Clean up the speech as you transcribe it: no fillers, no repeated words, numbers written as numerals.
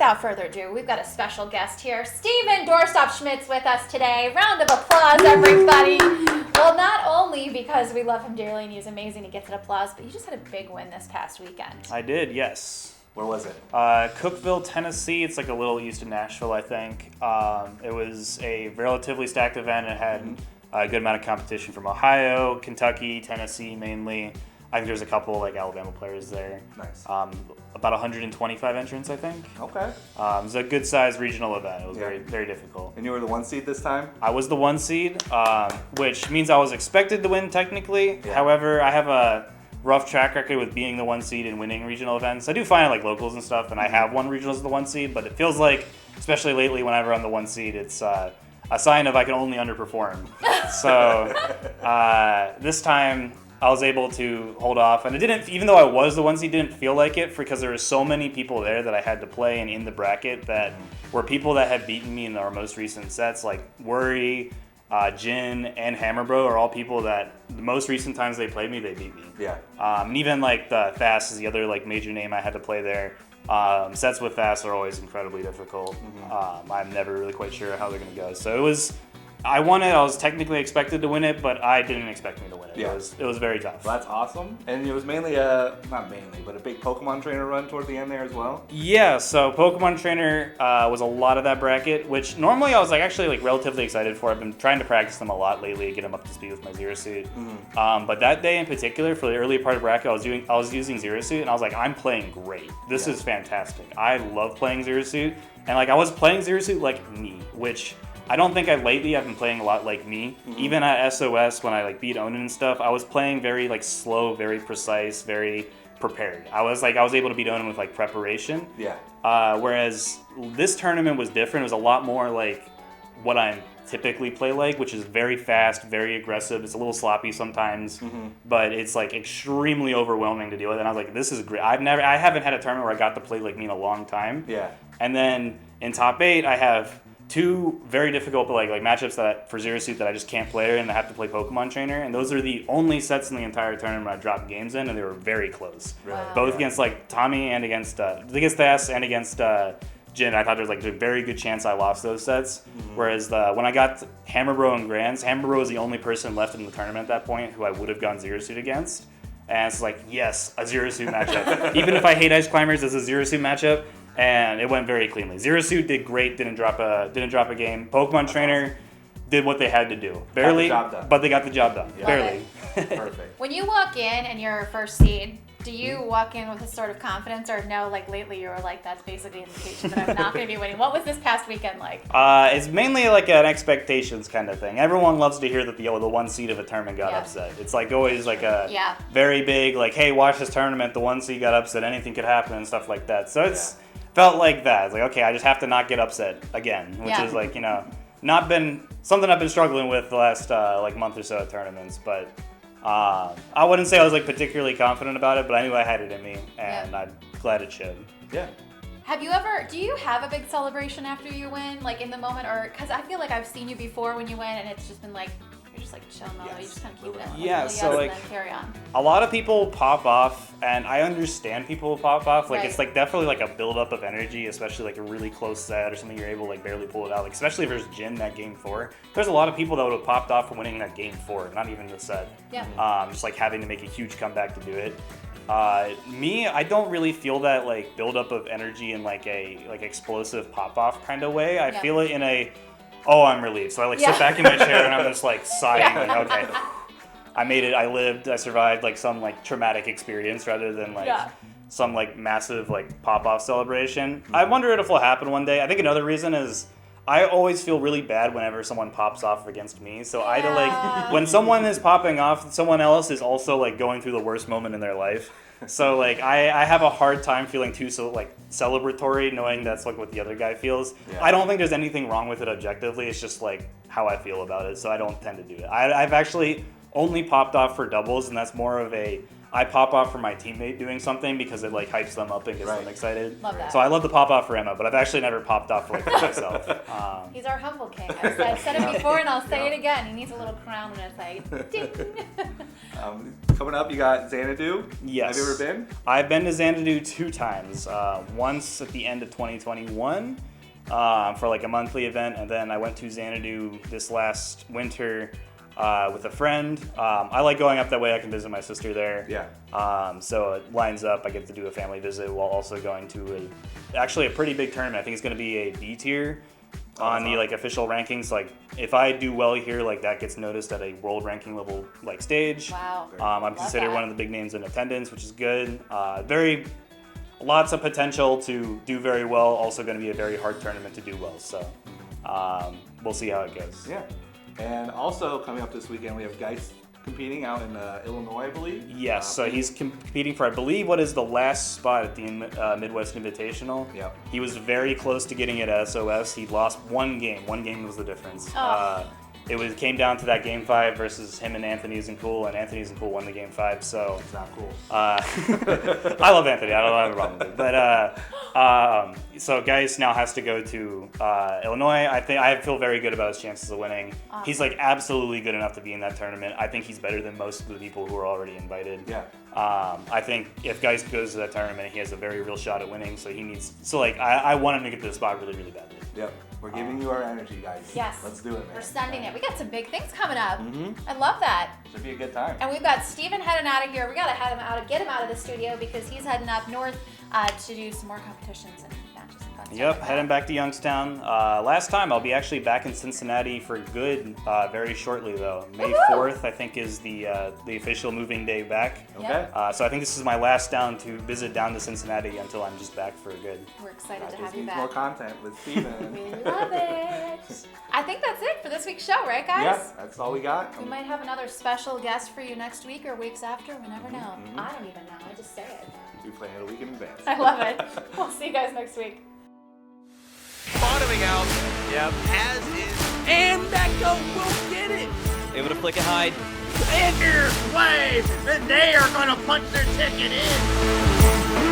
without further ado, we've got a special guest here. Steven Doorstop Schmidt's with us today. Round of applause, everybody. Well, not only because we love him dearly and he's amazing, he gets an applause, but you just had a big win this past weekend. I did, yes. Where was it? Cookeville, Tennessee. It's like a little east of Nashville, I think. It was a relatively stacked event. It had a good amount of competition from Ohio, Kentucky, Tennessee mainly. I think there's a couple like Alabama players there. Nice. About 125 entrants, I think. Okay. It was a good-sized regional event. It was very, very difficult. And you were the 1 seed this time? I was the 1 seed, which means I was expected to win technically. Yeah. However, I have a rough track record with being the 1 seed and winning regional events. I do fine at like locals and stuff, and I have won regionals as the 1 seed, but it feels like, especially lately, whenever I'm the 1 seed, it's a sign of I can only underperform. So this time I was able to hold off, and it didn't, even though I was the 1 seed, didn't feel like it because there were so many people there that I had to play and in the bracket that were people that had beaten me in our most recent sets, like Worry, Jin, and Hammerbro are all people that the most recent times they played me, they beat me. Yeah. And even like the Fast is the other like major name I had to play there. Sets with Fast are always incredibly difficult. I'm never really quite sure how they're going to go. So it was, I won it. I was technically expected to win it, but I didn't expect me to win it. Yeah. It was very tough. Well, that's awesome. And it was mainly not mainly, but a big Pokemon trainer run toward the end there as well? Yeah, so Pokemon Trainer was a lot of that bracket, which normally I was like actually like relatively excited for. I've been trying to practice them a lot lately, get them up to speed with my Zero Suit. But that day in particular, for the early part of bracket, I was using Zero Suit, and I was like, I'm playing great. This is fantastic. I love playing Zero Suit, and like I was playing Zero Suit like me, which I don't think I've been playing a lot like me. Even at SOS, when I like beat Onin and stuff, I was playing very like slow, very precise, very prepared. I was able to beat Onin with like preparation. Yeah. Whereas this tournament was different. It was a lot more like what I typically play like, which is very fast, very aggressive. It's a little sloppy sometimes, but it's like extremely overwhelming to deal with. And I was like, this is great. I haven't had a tournament where I got to play like me in a long time. Yeah. And then in top 8, I have 2 very difficult but like matchups for Zero Suit that I just can't play, and I have to play Pokemon Trainer, and those are the only sets in the entire tournament I dropped games in, and they were very close. Really? Both against like Tommy and against Thass and against Jin. I thought there was like a very good chance I lost those sets. Whereas when I got Hammerbro and Grands, Hammerbro was the only person left in the tournament at that point who I would have gone Zero Suit against. And it's like, yes, a Zero Suit matchup. Even if I hate Ice Climbers, it's a Zero Suit matchup. And it went very cleanly. Zero Suit did great, didn't drop a game. Pokemon Trainer did what they had to do. Barely, but they got the job done. Yeah. Barely. Perfect. When you walk in and you're first seed, do you walk in with a sort of confidence, or no, like lately you were like, that's basically an indication that I'm not going to be winning? What was this past weekend like? It's mainly like an expectations kind of thing. Everyone loves to hear that the 1 seed of a tournament got upset. It's like always like a very big, like, hey, watch this tournament, the 1 seed got upset, anything could happen and stuff like that. So it's felt like that. It's like, okay, I just have to not get upset again, which is like, not been something I've been struggling with the last like month or so at tournaments, but I wouldn't say I was like particularly confident about it, but I knew I had it in me, and I'm glad it showed. Yeah. Do you have a big celebration after you win, like in the moment, or, because I feel like I've seen you before when you win, and it's just been like, you're just like chilling out, you just kind of keep it in. Yeah, so like, and then carry on. A lot of people pop off, and I understand people pop off. Like, it's like definitely like a buildup of energy, especially like a really close set or something you're able to like barely pull it out. Like, especially if there's Jin that game 4. There's a lot of people that would have popped off from winning that game 4, not even the set. Yeah. Just like having to make a huge comeback to do it. Me, I don't really feel that like buildup of energy in like a like explosive pop off kind of way. I feel it in a, oh, I'm relieved. So I like sit back in my chair and I'm just like sighing, like, okay, I made it, I lived, I survived like some like traumatic experience rather than like some like massive like pop off celebration. I wonder if it'll happen one day. I think another reason is I always feel really bad whenever someone pops off against me. So I like, when someone is popping off, someone else is also like going through the worst moment in their life. So like I have a hard time feeling too celebratory, knowing that's like what the other guy feels. I don't think there's anything wrong with it objectively. It's just like how I feel about it. So I don't tend to do it. I've actually only popped off for doubles, and that's more of a I pop off for my teammate doing something because it like hypes them up and gets Right. them excited. Love that. So I love the pop off for Emma, but I've actually never popped off for like myself. He's our humble king. I've said it before and I'll say Yeah. it again. He needs a little crown when it's like ding. Coming up, you got Xanadu. Yes. Have you ever been? I've been to Xanadu 2 times. Once at the end of 2021 for like a monthly event, and then I went to Xanadu this last winter with a friend. I like going up that way. I can visit my sister there. Yeah. So it lines up. I get to do a family visit while also going to actually a pretty big tournament. I think it's going to be a B tier on the like official rankings. Like if I do well here, like that gets noticed at a world ranking level like stage. Wow. I'm Love considered that. one of the big names in attendance, which is good. Lots of potential to do very well. Also going to be a very hard tournament to do well. So we'll see how it goes. Yeah. And also coming up this weekend, we have Geist competing out in Illinois, I believe. Yes, so he's competing for, I believe, what is the last spot at the Midwest Invitational. Yep. He was very close to getting it at SOS. He lost one game. One game was the difference. Oh. It came down to that game 5 versus him and Anthony Zincool, and Anthony Zincool won the game 5. So It's not cool. I love Anthony. I don't have a problem with it. But so Geist now has to go to Illinois. I feel very good about his chances of winning. Awesome. He's like absolutely good enough to be in that tournament. I think he's better than most of the people who are already invited. Yeah. I think if Geist goes to that tournament, he has a very real shot at winning. So he needs. So like I want him to get to the spot really, really badly. Yep. We're giving you our energy, guys. Yes. Let's do it, man. We're sending it. We got some big things coming up. Mhm. I love that. Should be a good time. And we've got Steven heading out of here. We gotta get him out of the studio because he's heading up north to do some more competitions and matches and fun stuff Yep, like heading that. back to Youngstown. Last time, I'll be actually back in Cincinnati for good very shortly, though. May Woohoo! 4th, I think, is the official moving day back. Okay. So I think this is my last visit down to Cincinnati until I'm just back for good. We're excited to Just have you needs more back. content with Steven. We love it. I think that's it for this week's show, right, guys? Yeah, that's all we got. We might have another special guest for you next week or weeks after. We never know. Mhm. I don't even know. I just say it. We plan it a week in advance. I love it. We'll see you guys next week. Bottoming out. Yep. As is. And that goat will get it. Able to flick it hide. And here's Wave, and they are going to punch their ticket in.